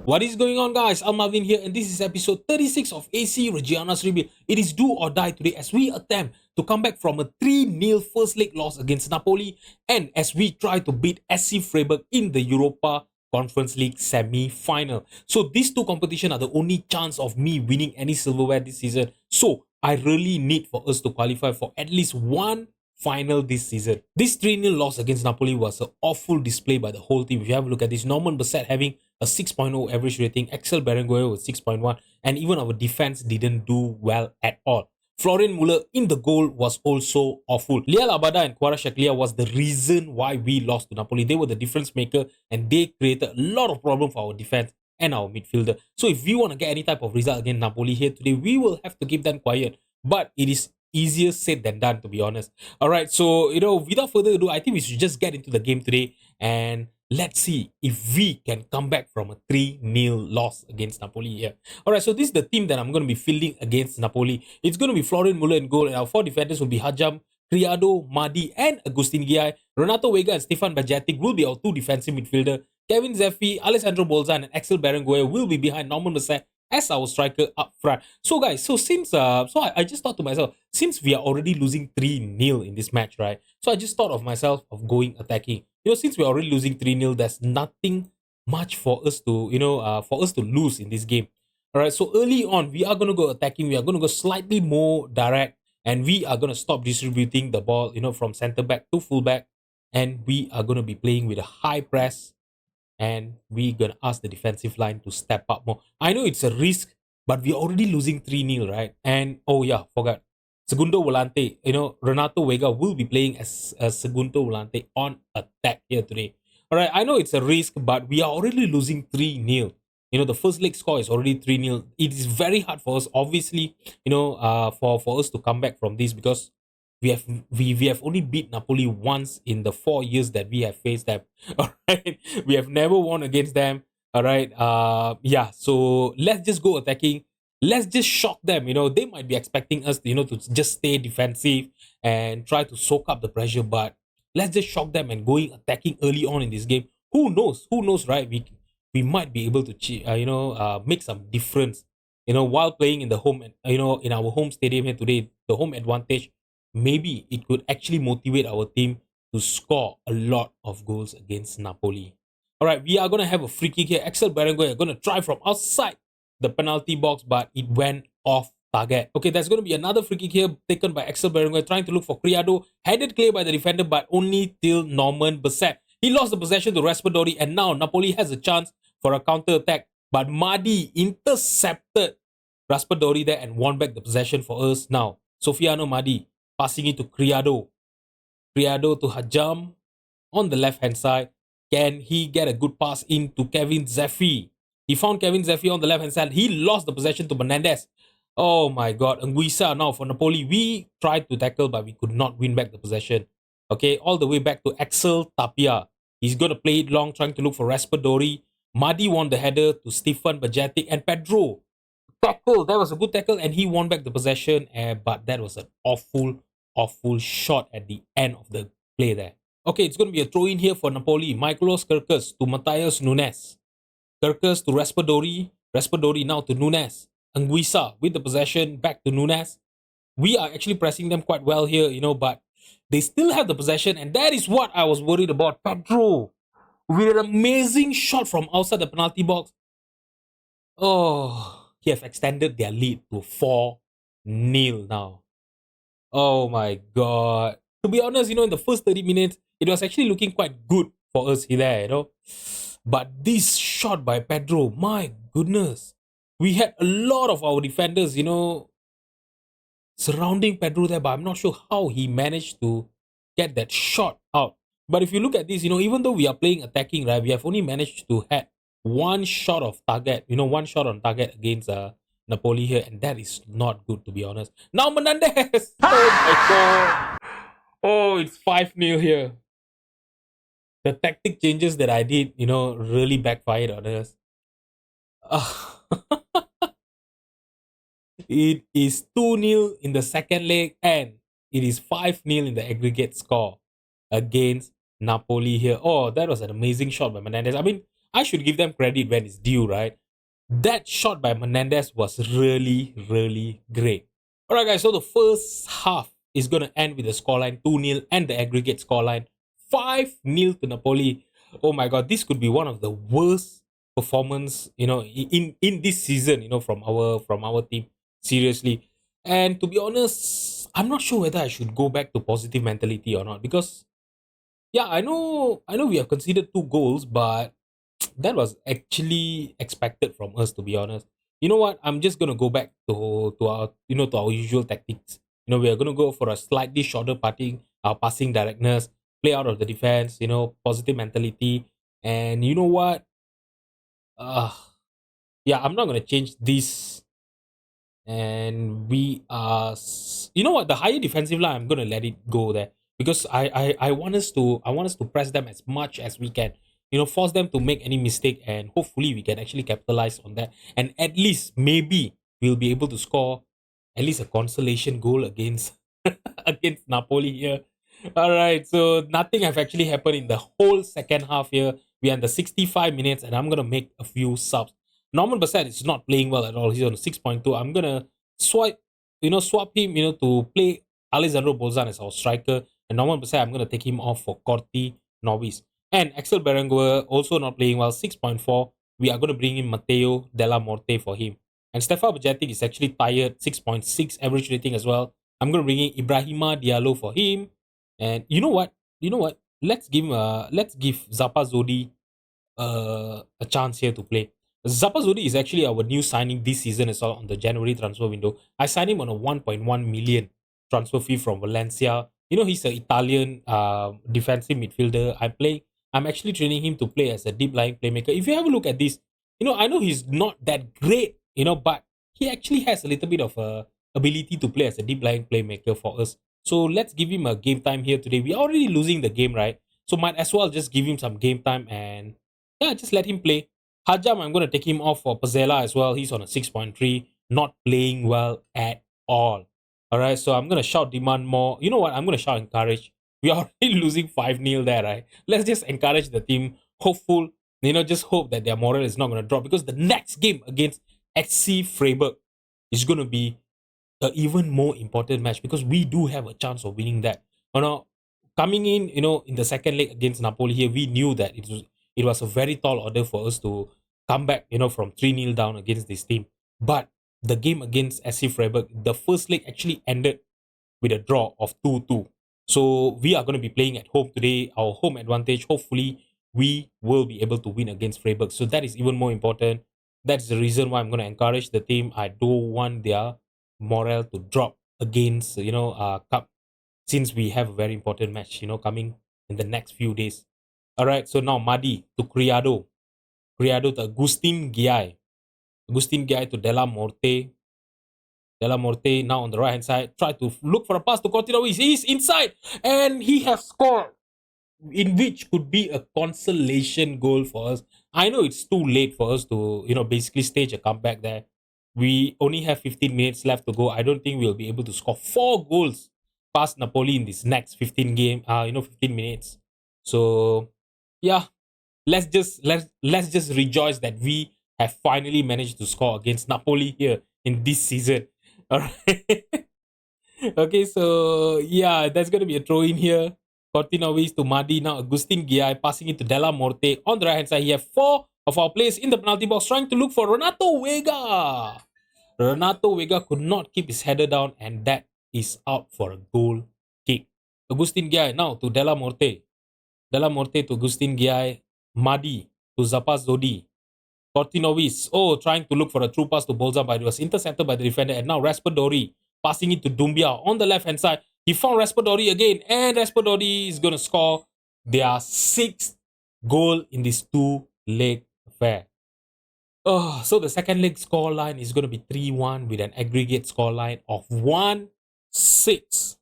What is going on, guys? I'm Marvin here, and this is episode 36 of AC Reggiana's Review. It is do or die today as we attempt to come back from a 3-0 first leg loss against Napoli, and as we try to beat SC Freiburg in the Europa Conference League semi-final. So these two competitions are the only chance of me winning any silverware this season. So I really need for us to qualify for at least one final this season. This 3-0 loss against Napoli was an awful display by the whole team. If you have a look at this, Norman Bassett having a 6.0 average rating, Axel Berenguer with 6.1, and even our defense didn't do well at all. Florian Muller in the goal was also awful. Liel Abada and Kvaratskhelia was the reason why we lost to Napoli. They were the difference maker and they created a lot of problem for our defense and our midfielder. So if we want to get any type of result against Napoli here today, we will have to keep them quiet. But it is easier said than done, to be honest. All right, so without further ado, I think we should just get into the game today and let's see if we can come back from a 3-0 loss against Napoli here. Alright, so this is the team that I'm going to be fielding against Napoli. It's going to be Florian Muller in goal, and our four defenders will be Hajam, Criado, Madi, and Agustin Giai. Renato Vega and Stefan Bajcetic will be our two defensive midfielder. Kevin Zeffi, Alessandro Bolzan, and Axel Berenguer will be behind Norman Bassett as our striker up front. So guys, I just thought to myself, since we are already losing 3-0 in this match, right? So I just thought of myself of going attacking. Since we're already losing 3-0, there's nothing much for us to, lose in this game. All right, so early on, we are going to go attacking. We are going to go slightly more direct, and we are going to stop distributing the ball, from center back to full back. And we are going to be playing with a high press, and we're going to ask the defensive line to step up more. I know it's a risk, but we're already losing 3-0, right? And, oh yeah, forgot. Segundo Volante, Renato Vega will be playing as Segundo Volante on attack here today. All right, I know it's a risk, but we are already losing 3-0. The first leg score is already 3-0. It is very hard for us, obviously, for us to come back from this because we have only beat Napoli once in the 4 years that we have faced them. All right, we have never won against them. All right, yeah. So let's just go attacking. Let's just shock them. They might be expecting us, to just stay defensive and try to soak up the pressure. But let's just shock them and going attacking early on in this game. Who knows? Who knows, right? We might be able to make some difference. While playing in the home, in our home stadium here today, the home advantage. Maybe it could actually motivate our team to score a lot of goals against Napoli. All right, we are going to have a free kick here. Axel Berenguer going to try from outside the penalty box, but it went off target. Okay, there's going to be another free kick here taken by Axel Berenguer, trying to look for Criado. Headed clear by the defender, but only till Norman Bassett. He lost the possession to Raspadori, and now Napoli has a chance for a counter-attack. But Madi intercepted Raspadori there and won back the possession for us now. Sofiano Madi passing it to Criado. Criado to Hajam on the left-hand side. Can he get a good pass into Kevin Zeffi? He found Kevin Zeffi on the left-hand side. He lost the possession to Menendez. Oh my God. Anguissa now for Napoli. We tried to tackle, but we could not win back the possession. Okay, all the way back to Axel Tapia. He's going to play it long, trying to look for Raspadori. Madi won the header to Stefan Bajcetic and Pedro. Tackle. That was a good tackle, and he won back the possession. But that was an awful shot at the end of the play there. Okay, it's going to be a throw in here for Napoli. Michaelos Kirkus to Matthias Nunes. Kirkus to Raspadori. Raspadori now to Nunes. Anguissa with the possession back to Nunes. We are actually pressing them quite well here, but they still have the possession, and that is what I was worried about. Pedro with an amazing shot from outside the penalty box. Oh, he have extended their lead to 4-0 now. Oh my God. To be honest, in the first 30 minutes, it was actually looking quite good for us here, But this shot by Pedro, my goodness. We had a lot of our defenders, surrounding Pedro there, but I'm not sure how he managed to get that shot out. But if you look at this, even though we are playing attacking, right, we have only managed to have one shot of target, one shot on target against Napoli here, and that is not good, to be honest. Now Menendez! Oh my God! Oh, it's 5-0 here. The tactic changes that I did, really backfired on us. It is 2-0 in the second leg, and it is 5-0 in the aggregate score against Napoli here. Oh, that was an amazing shot by Menendez. I mean, I should give them credit when it's due, right? That shot by Menendez was really, really great. All right, guys. So the first half is going to end with the scoreline 2-0 and the aggregate scoreline 5-0 to Napoli. Oh my God, this could be one of the worst performance, in this season, from our team. Seriously. And to be honest, I'm not sure whether I should go back to positive mentality or not because yeah, I know we have conceded 2 goals, but that was actually expected from us, to be honest. You know what? I'm just gonna go back to our usual tactics. We are gonna go for a slightly shorter passing directness, play out of the defense. Positive mentality, and you know what? Uh yeah, I'm not gonna change this, and we are you know what, the higher defensive line, I'm gonna let it go there because I want us to press them as much as we can, force them to make any mistake, and hopefully we can actually capitalize on that, and at least maybe we'll be able to score at least a consolation goal against against Napoli here. All right, so nothing have actually happened in the whole second half here. We are in the 65 minutes, and I'm gonna make a few subs. Norman Bassett is not playing well at all. He's on 6.2. I'm gonna swap him, to play Alessandro Bolzan as our striker. And Norman Bassett, I'm gonna take him off for Corti Novis. And Axel Berenguer also not playing well, 6.4. We are gonna bring in Matteo Della Morte for him. And Stefan Bajetic is actually tired, 6.6 average rating as well. I'm gonna bring in Ibrahima Diallo for him. And you know what? You know what? Let's give Zappa Zodi a chance here to play. Zappa Zodi is actually our new signing this season as well on the January transfer window. I signed him on a 1.1 million transfer fee from Valencia. He's an Italian defensive midfielder. I'm actually training him to play as a deep lying playmaker. If you have a look at this, I know he's not that great, but he actually has a little bit of ability to play as a deep lying playmaker for us. So let's give him a game time here today. We're already losing the game, right? So might as well just give him some game time and yeah, just let him play. Hajam, I'm going to take him off for Pazella as well. He's on a 6.3, not playing well at all. All right, so I'm going to shout demand more. You know what? I'm going to shout encourage. We are already losing 5-0 there, right? Let's just encourage the team. Hopeful, just hope that their morale is not going to drop because the next game against XC Freiburg is going to be an even more important match because we do have a chance of winning that. Coming in, in the second leg against Napoli here, we knew that it was a very tall order for us to come back, from 3-0 down against this team. But the game against SC Freiburg, the first leg actually ended with a draw of 2-2. So we are going to be playing at home today, our home advantage. Hopefully, we will be able to win against Freiburg. So that is even more important. That's the reason why I'm going to encourage the team. I don't want their morale to drop against, Cup, since we have a very important match, coming in the next few days. All right, so now Madi to Criado. Criado to Agustin Giai. Agustin Giai to Della Morte. Della Morte now on the right hand side. Try to look for a pass to Cortino. He's inside. And he has scored. In which could be a consolation goal for us. I know it's too late for us to, basically stage a comeback there. We only have 15 minutes left to go. I don't think we'll be able to score 4 goals past Napoli in this next 15 minutes. So yeah, let's just rejoice that we have finally managed to score against Napoli here in this season. All right. Okay, so yeah, that's gonna be a throw in here. Cortinovis to Madi. Now Agustin Giai passing it to Della Morte. On the right hand side, he have 4 of our players in the penalty box trying to look for Renato Vega. Renato Vega could not keep his header down, and that is out for a goal kick. Agustin Giai now to Della Morte. Della Morte to Agustin Giai. Madi to Zapas Zodi. Cortinovis, trying to look for a true pass to Bolza, but it was intercepted by the defender. And now Raspadori passing it to Dumbia on the left hand side. He found Raspadori again, and Raspadori is going to score their 6th goal in this 2-leg affair. So the second leg score line is going to be 3-1 with an aggregate score line of 1-6.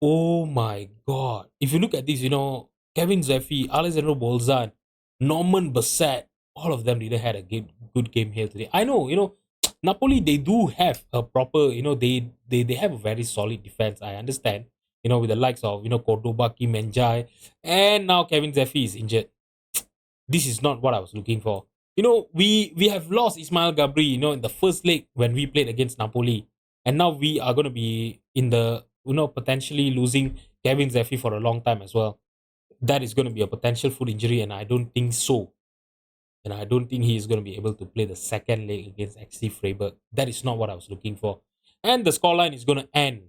Oh my God. If you look at this, Kevin Zeffi, Alessandro Bolzan, Norman Bassett, all of them didn't had a good game here today. I know, Napoli, they do have a proper, they have a very solid defense. I understand, with the likes of, Cordoba, Kim Menjai, and now Kevin Zeffi is injured. this is not what I was looking for. You know, we have lost Ismail Gabri, you know, in the first leg when we played against Napoli, and now we are going to be in the, you know, potentially losing Kevin Zeffi for a long time as well. That is going to be a potential foot injury, and I don't think so. And I don't think he is going to be able to play the second leg against XC Freiburg. That is not what I was looking for. And the scoreline is going to end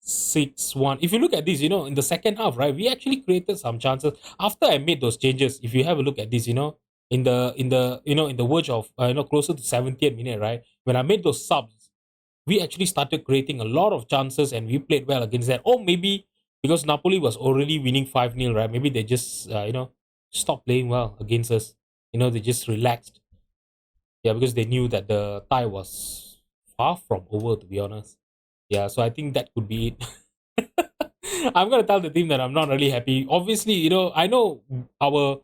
6-1. If you look at this, you know, in the second half, right, we actually created some chances after I made those changes. If you have a look at this, you know, in the verge of closer to 70th minute, right, when I made those subs, we actually started creating a lot of chances and we played well against that. Or maybe because Napoli was already winning 5-0, right? Maybe they just stopped playing well against us. You know, they just relaxed. Yeah, because they knew that the tie was far from over, to be honest. Yeah, so I think that could be it. I'm gonna tell the team that I'm not really happy. Obviously, you know, I know our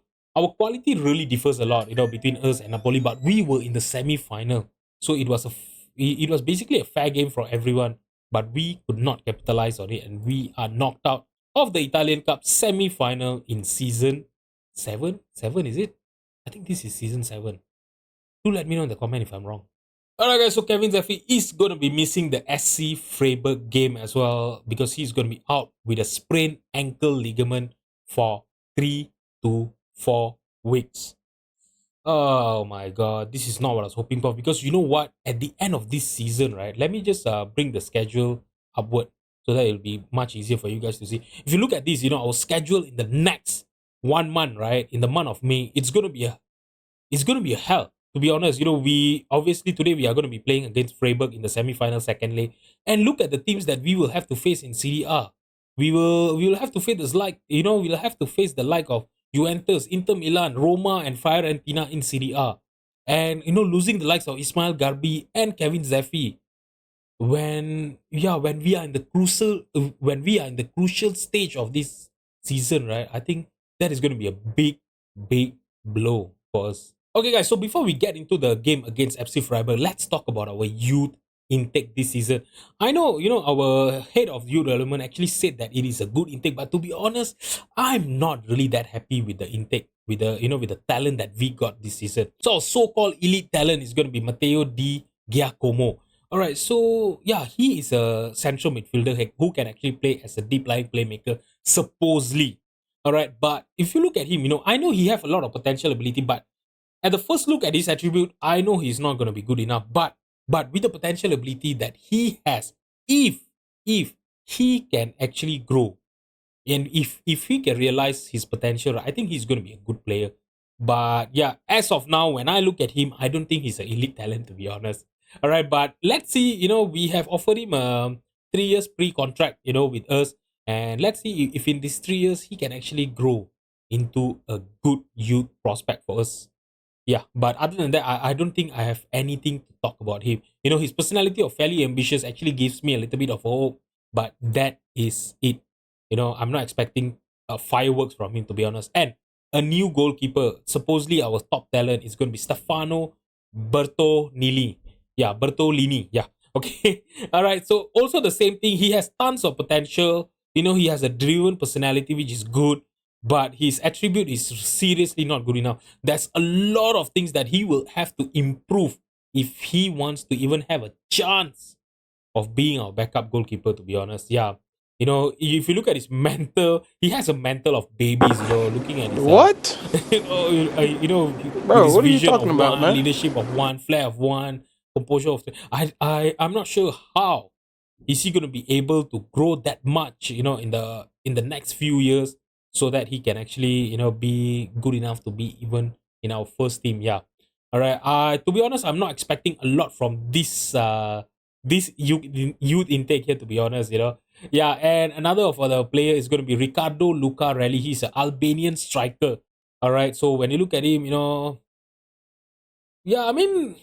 quality really differs a lot, you know, between us and Napoli, but we were in the semi-final, so it was basically a fair game for everyone, but we could not capitalize on it, and we are knocked out of the Italian Cup semi-final in season seven. Seven is it? I think this is season 7. Do let me know in the comment if I'm wrong. Alright guys, so Kevin Zeffi is going to be missing the SC Freiburg game as well because he's going to be out with a sprained ankle ligament for 3 to 4 weeks. Oh my god, this is not what I was hoping for, because you know what? At the end of this season, right? Let me just bring the schedule upward so that it'll be much easier for you guys to see. If you look at this, you know, our schedule in the next 1 month, right? In the month of May, it's going to be a hell. To be honest, you know, we obviously today we are going to be playing against Freiburg in the semi-final second leg, and look at the teams that we will have to face in Serie A. We will have to face this, like, you know, we'll have to face the like of Juventus, Inter Milan, Roma, and Fiorentina in Serie A, and you know, losing the likes of Ismail Garbi and Kevin Zeffi when we are in the crucial stage of this season, right? I think that is going to be a big blow for us. Okay, guys, so before we get into the game against FC Freiburg, let's talk about our youth intake this season. I know, you know, our head of youth development actually said that it is a good intake, but to be honest, I'm not really that happy with the intake, with the talent that we got this season. So our so-called elite talent is going to be Matteo Di Giacomo. All right, so yeah, he is a central midfielder who can actually play as a deep lying playmaker, supposedly. All right, but if you look at him, you know, I know he have a lot of potential ability, but at the first look at his attribute, I know he's not going to be good enough. But with the potential ability that he has, if he can actually grow, and if he can realize his potential, I think he's going to be a good player. But yeah, as of now, when I look at him, I don't think he's an elite talent, to be honest. All right, but let's see. You know, we have offered him 3 years pre-contract, you know, with us, and let's see if in these 3 years he can actually grow into a good youth prospect for us. Yeah, but other than that, I don't think I have anything to talk about him. You know, his personality of fairly ambitious actually gives me a little bit of hope, but that is it. You know, I'm not expecting fireworks from him, to be honest. And a new goalkeeper, supposedly our top talent, is going to be Stefano Bertolini. Yeah, Bertolini. Yeah. Okay. All right. So also the same thing. He has tons of potential. You know, he has a driven personality, which is good, but his attribute is seriously not good enough. There's a lot of things that he will have to improve if he wants to even have a chance of being our backup goalkeeper, to be honest. Yeah. You know, if you look at his mental, he has a mental of babies, you know, looking at his, What? with Bro, his what are you vision talking of about, one, man? leadership of one, flair of one, composure of three. I'm not sure how is he going to be able to grow that much, you know, in the next few years, so that he can actually, you know, be good enough to be even in our first team. Yeah. All right. To be honest, I'm not expecting a lot from this youth intake here, to be honest, you know. Yeah, and another of the player is going to be Ricardo Lucarelli. He's an Albanian striker. All right, so when you look at him, you know, yeah, I mean,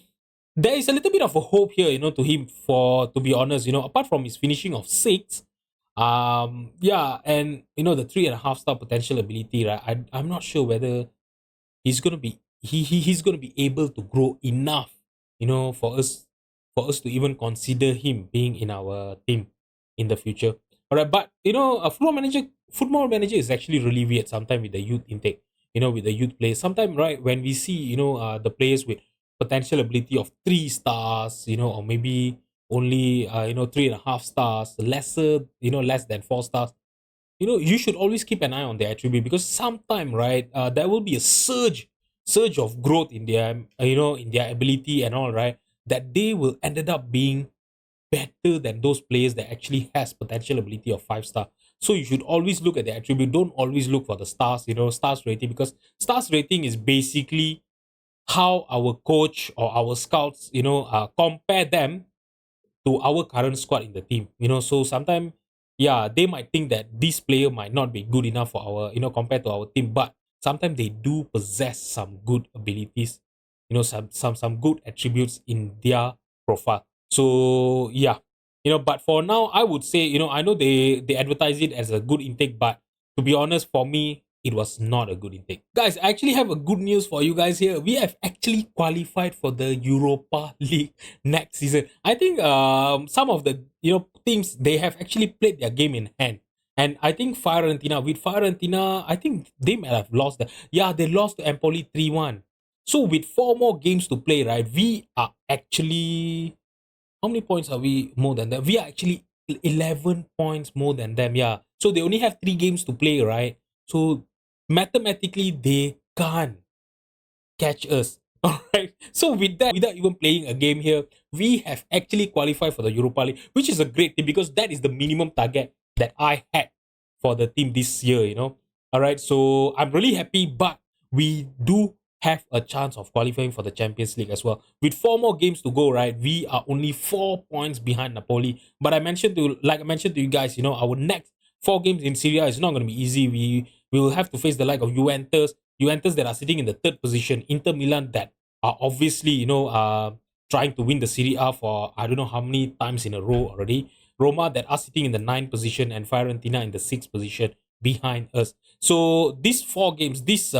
there is a little bit of a hope here, you know, to him, for, to be honest, you know, apart from his finishing of 6, yeah, and you know, the 3.5 star potential ability, right? I'm not sure whether he's gonna be he's gonna be able to grow enough, you know, for us to even consider him being in our team in the future. All right, but you know, a football manager is actually really weird sometimes with the youth intake. with the youth players. Sometimes, right, when we see, the players with potential ability of 3 stars, or maybe only, 3.5 stars, lesser, less than 4 stars, you should always keep an eye on their attribute, because sometime, right, there will be a surge of growth in their, in their ability and all, right, that they will ended up being better than those players that actually has potential ability of 5 star. So you should always look at the attribute. Don't always look for the stars, stars rating, because stars rating is basically how our coach or our scouts, compare them to our current squad in the team. So sometimes, yeah, they might think that this player might not be good enough for our, compared to our team, but sometimes they do possess some good abilities, some good attributes in their profile. So yeah, but for now, I would say, I know they advertise it as a good intake, but to be honest, for me, it was not a good intake. Guys, I actually have a good news for you guys here. We have actually qualified for the Europa League next season. I think some of the teams, they have actually played their game in hand. And I think Fiorentina, I think they might have lost. Yeah, they lost to Empoli 3-1. So with 4 more games to play, right, we are actually, how many points are we more than them? We are actually 11 points more than them. Yeah. So they only have 3 games to play, right? So mathematically, they can't catch us. All right. So with that, without even playing a game here, we have actually qualified for the Europa League, which is a great thing, because that is the minimum target that I had for the team this year. All right. So I'm really happy, but we do have a chance of qualifying for the Champions League as well. With 4 more games to go, right? We are only 4 points behind Napoli. But like I mentioned to you guys, our next 4 games in Syria is not going to be easy. We will have to face the like of Juventus that are sitting in the third position, Inter Milan that are obviously, trying to win the Serie A for I don't know how many times in a row already. Roma that are sitting in the ninth position, and Fiorentina in the sixth position behind us. So these 4 games, this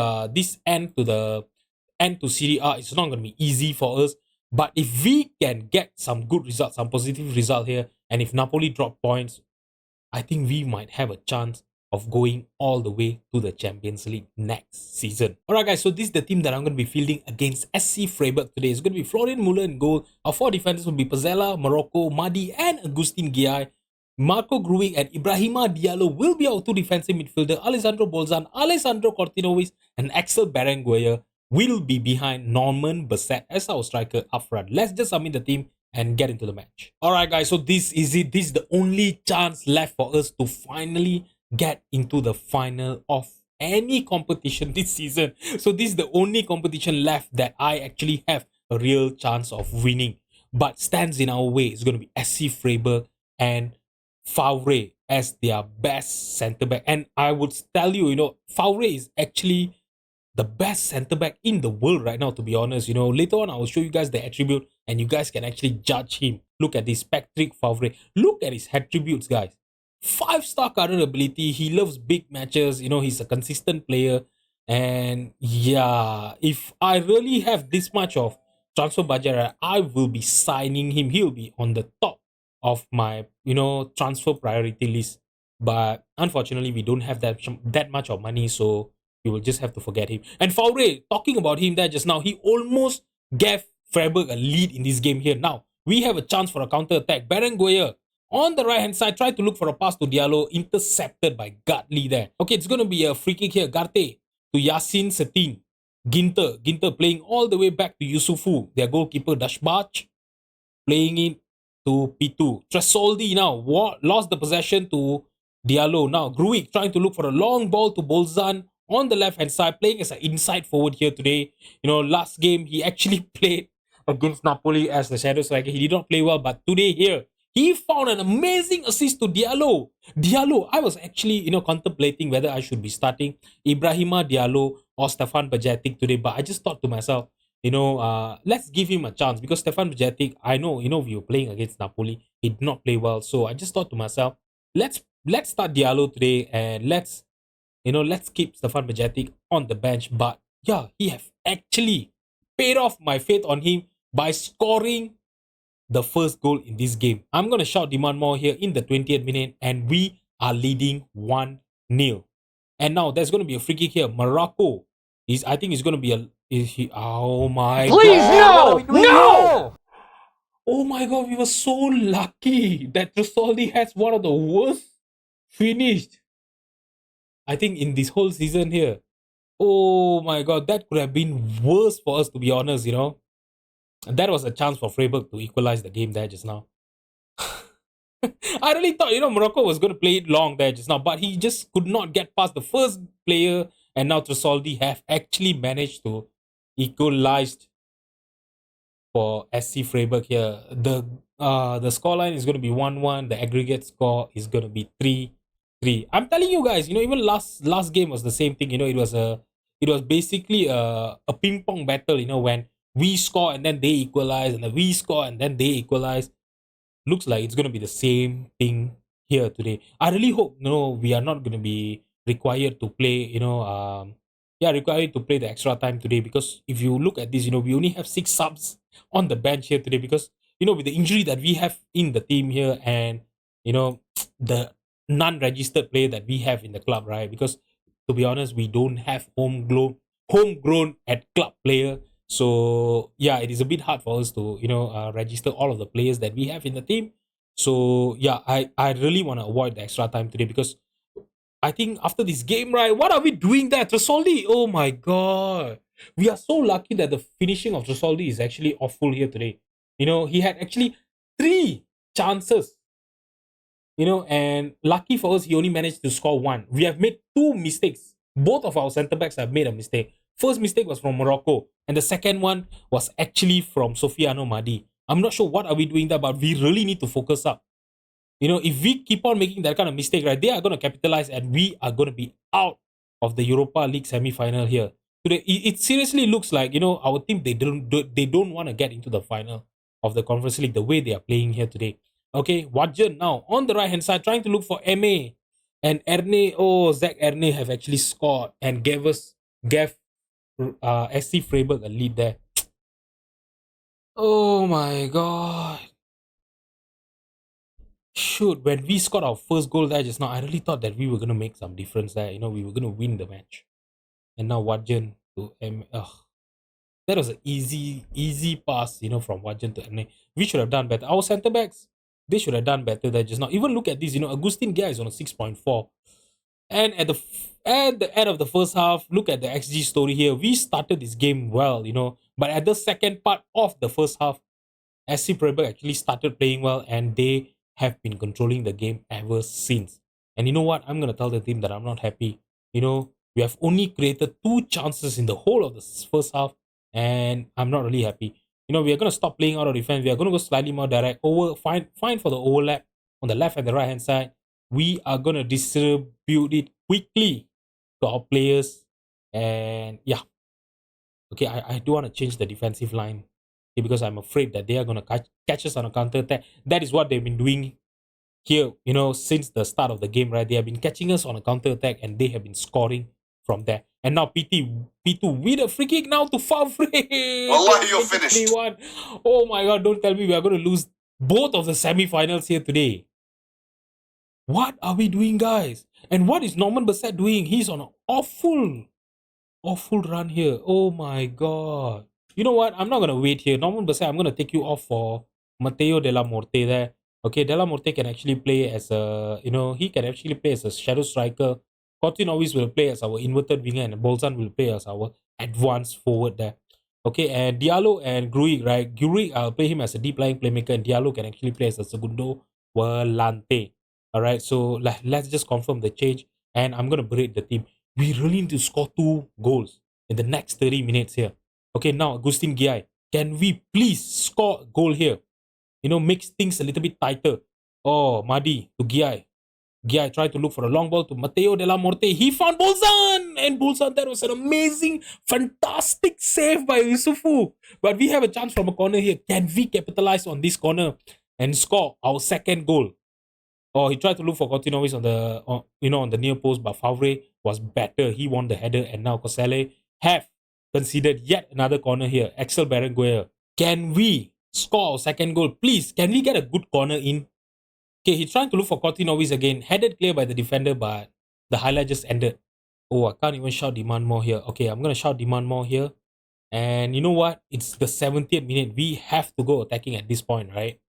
end to Serie A is not going to be easy for us. But if we can get some good results, some positive result here, and if Napoli drop points, I think we might have a chance of going all the way to the Champions League next season. Alright guys, so this is the team that I'm going to be fielding against SC Freiburg today. It's going to be Florian Muller in goal. Our 4 defenders will be Pazella, Morocco, Madi and Agustin Giai. Marco Grujic and Ibrahima Diallo will be our 2 defensive midfielder. Alessandro Bolzan, Alessandro Cortinovis and Axel Berenguer will be behind Norman Bassett as our striker up front. Let's just submit the team and get into the match. Alright guys, so this is it. This is the only chance left for us to finally get into the final of any competition this season. So this is the only competition left that I actually have a real chance of winning. But stands in our way is going to be SC Freiburg and Favre as their best centre back. And I would tell you, Favre is actually the best centre back in the world right now, to be honest. Later on, I will show you guys the attribute and you guys can actually judge him. Look at this Patrick Favre. Look at his attributes, guys. 5-star current ability. He loves big matches. He's a consistent player. And yeah, if I really have this much of transfer budget, I will be signing him. He'll be on the top of my, transfer priority list. But unfortunately, we don't have that much of money. So you will just have to forget him. And Favre, talking about him there just now, he almost gave Freiburg a lead in this game here. Now, we have a chance for a counter attack. Berenguer on the right hand side, tried to look for a pass to Diallo, intercepted by Gatli there. Okay, it's going to be a free kick here. Garte to Yasin Setin. Ginter playing all the way back to Yusufu, their goalkeeper. Dashbach playing it to Pitu. Tresoldi now lost the possession to Diallo. Now, Grujic trying to look for a long ball to Bolzan on the left hand side, playing as an inside forward here today. Last game he actually played against Napoli as the shadow striker. He did not play well, but today here he found an amazing assist to Diallo. I was actually contemplating whether I should be starting Ibrahima Diallo or Stefan Bajetic today, but I just thought to myself, let's give him a chance, because Stefan Bajetic, I know, we were playing against Napoli, he did not play well, so I just thought to myself, let's start Diallo today and let's keep Stefan Bajetic on the bench. But yeah, he have actually paid off my faith on him by scoring the first goal in this game. I'm going to shout demand more here in the 20th minute, and we are leading 1-0. And now there's going to be a free kick here. Morocco I think he's gonna be a. Is he? Oh my Please, god! What are we no! doing No! here? Oh my god! We were so lucky that Trusoldi has one of the worst finished. I think in this whole season here. Oh my god, that could have been worse for us to be honest. And that was a chance for Freiburg to equalize the game there just now. I really thought Morocco was going to play it long there just now, but he just could not get past the first player, and now Trusoldi have actually managed to equalize for SC Freiburg here. The scoreline is going to be 1-1. The aggregate score is going to be 3-3. I'm telling you guys, even last game was the same thing. It was basically a ping pong battle. When we score and then they equalize, and then we score and then they equalize. Looks like it's going to be the same thing here today. I really hope we are not going to be required to play. Required to play the extra time today, because if you look at this, we only have 6 subs on the bench here today, because with the injury that we have in the team here, and the non-registered player that we have in the club, right? Because to be honest, we don't have homegrown at club player. So yeah, it is a bit hard for us to register all of the players that we have in the team. So yeah, I really want to avoid the extra time today, because I think after this game, right, what are we doing there? Tresoldi, oh my god. We are so lucky that the finishing of Tresoldi is actually awful here today. He had actually 3 chances, and lucky for us, he only managed to score 1. We have made 2 mistakes. Both of our centre backs have made a mistake. First mistake was from Morocco, and the second one was actually from Sofiano Madi. I'm not sure what are we doing there, but we really need to focus up. If we keep on making that kind of mistake, right, they are going to capitalize, and we are going to be out of the Europa League semi-final here. Today, it seriously looks like our team, they don't want to get into the final of the Conference League the way they are playing here today. Okay, Wadjan now on the right hand side trying to look for MA and Erne. Oh, Zach Erne have actually scored and gave SC Freiburg a lead there. Oh my god. Shoot, when we scored our first goal there just now, I really thought that we were gonna make some difference there. We were gonna win the match. And now Wadjan to that was an easy pass, from Wadjan to Erne. We should have done better. Our centre backs, they should have done better there just now. Even look at this, Agustin Gia is on a 6.4. And at the end of the first half, look at the XG story here. We started this game well, but at the second part of the first half, SC Freiburg actually started playing well, and they have been controlling the game ever since. And you know what? I'm going to tell the team that I'm not happy. We have only created 2 chances in the whole of the first half, and I'm not really happy. We are going to stop playing out of defense. We are going to go slightly more direct. Find for the overlap on the left and the right hand side. We are going to distribute it quickly to our players. And yeah. Okay, I do want to change the defensive line, because I'm afraid that they are going to catch us on a counter attack. That is what they've been doing here, since the start of the game, right? They have been catching us on a counter attack, and they have been scoring from there. And now P2 with a free kick now to Favre. Wallahi, you're finished. 3-1. Oh my god, don't tell me we are going to lose both of the semi-finals here today. What are we doing, guys? And what is Norman Bassett doing? He's on an awful run here. Oh my god. You know what? I'm not going to wait here. Norman Bassett, I'm going to take you off for Matteo Della Morte there. Okay, Della Morte can actually play as he can actually play as a shadow striker. Coutinho will play as our inverted winger, and Bolzan will play as our advanced forward there. Okay, and Diallo and Gruig, right? Gruig, I'll play him as a deep lying playmaker, and Diallo can actually play as a segundo volante. Alright, so let's just confirm the change, and I'm going to break the team. We really need to score 2 goals in the next 30 minutes here. Okay, now Agustin Giai, can we please score a goal here? Makes things a little bit tighter. Oh, Madi to Giai. Giai tried to look for a long ball to Matteo Della Morte. He found Bolzan! And Bolzan, that was an amazing, fantastic save by Yusufu. But we have a chance from a corner here. Can we capitalize on this corner and score our second goal? Oh, he tried to look for Coutinho on the near post, but Favre was better. He won the header, and now Koscielny have conceded yet another corner here. Axel Berenguer. Can we score our second goal? Please, can we get a good corner in? Okay, he's trying to look for Coutinho again. Headed clear by the defender, but the highlight just ended. Oh, I can't even shout demand more here. Okay, I'm gonna shout demand more here. And you know what? It's the 70th minute. We have to go attacking at this point, right?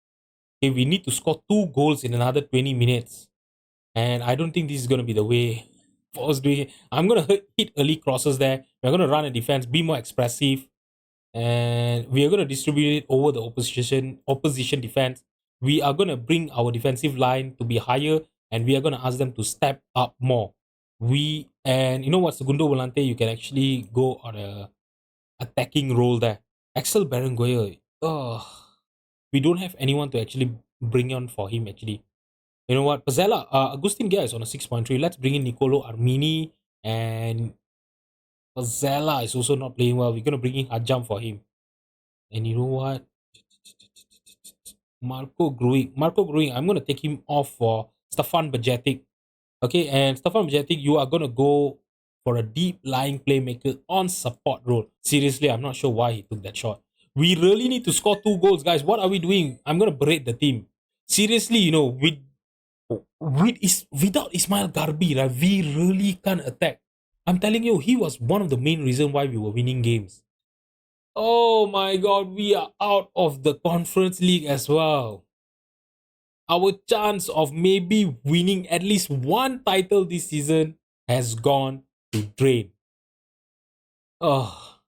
Okay, we need to score 2 goals in another 20 minutes. And I don't think this is gonna be the way for us doing it. I'm gonna hit early crosses there. We're gonna run a defense, be more expressive, and we are gonna distribute it over the opposition defense. We are gonna bring our defensive line to be higher, and we are gonna ask them to step up more. And you know what, Segundo Volante, you can actually go on a attacking role there. Axel Berenguer, we don't have anyone to actually bring on for him actually. You know what? Pazella, Agustin Gia is on a 6.3. Let's bring in Nicolo Armini, and Pazella is also not playing well. We're gonna bring in Ajam for him. And you know what? Marco Gruing, I'm gonna take him off for Stefan Bajetic. Okay, and Stefan Bajetic, you are gonna go for a deep lying playmaker on support role. Seriously, I'm not sure why he took that shot. We really need to score 2 goals, guys. What are we doing? I'm gonna berate the team. Seriously, without Ismail Garbi, right, we really can't attack. I'm telling you, he was one of the main reasons why we were winning games. Oh my god, we are out of the Conference League as well. Our chance of maybe winning at least one title this season has gone to drain. Oh,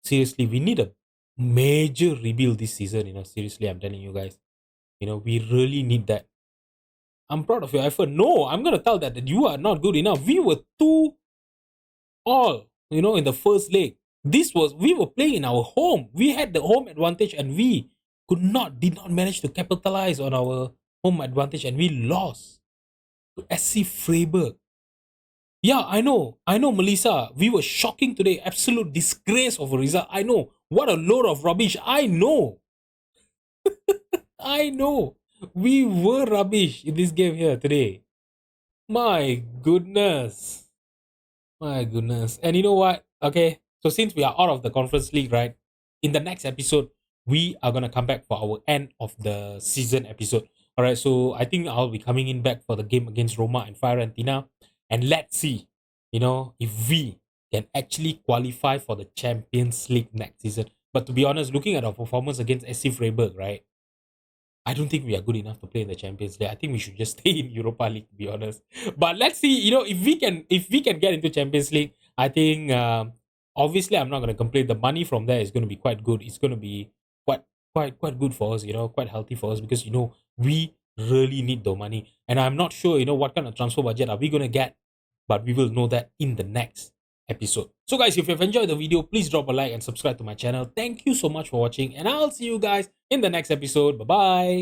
seriously, we need a major rebuild this season. Seriously, I'm telling you guys. We really need that. I'm proud of your effort. No, I'm gonna tell that you are not good enough. We were 2-all, in the first leg. We were playing in our home. We had the home advantage, and we did not manage to capitalize on our home advantage, and we lost to SC Freiburg. Yeah, I know, Melissa. We were shocking today. Absolute disgrace of a result. I know. What a load of rubbish. I know. I know. We were rubbish in this game here today. My goodness. My goodness. And you know what? Okay. So since we are out of the Conference League, right? In the next episode, we are gonna come back for our end of the season episode. Alright, so I think I'll be coming in back for the game against Roma and Fiorentina. And let's see, if we can actually qualify for the Champions League next season. But to be honest, looking at our performance against SC Freiburg, right? I don't think we are good enough to play in the Champions League. I think we should just stay in Europa League, to be honest. But let's see. If we can get into Champions League, I think obviously I'm not going to complain. The money from there is going to be quite good. It's going to be quite good for us. Quite healthy for us because we really need the money. And I'm not sure what kind of transfer budget are we going to get, but we will know that in the next episode. So guys, if you've enjoyed the video, please drop a like and subscribe to my channel. Thank you so much for watching, and I'll see you guys in the next episode. Bye bye.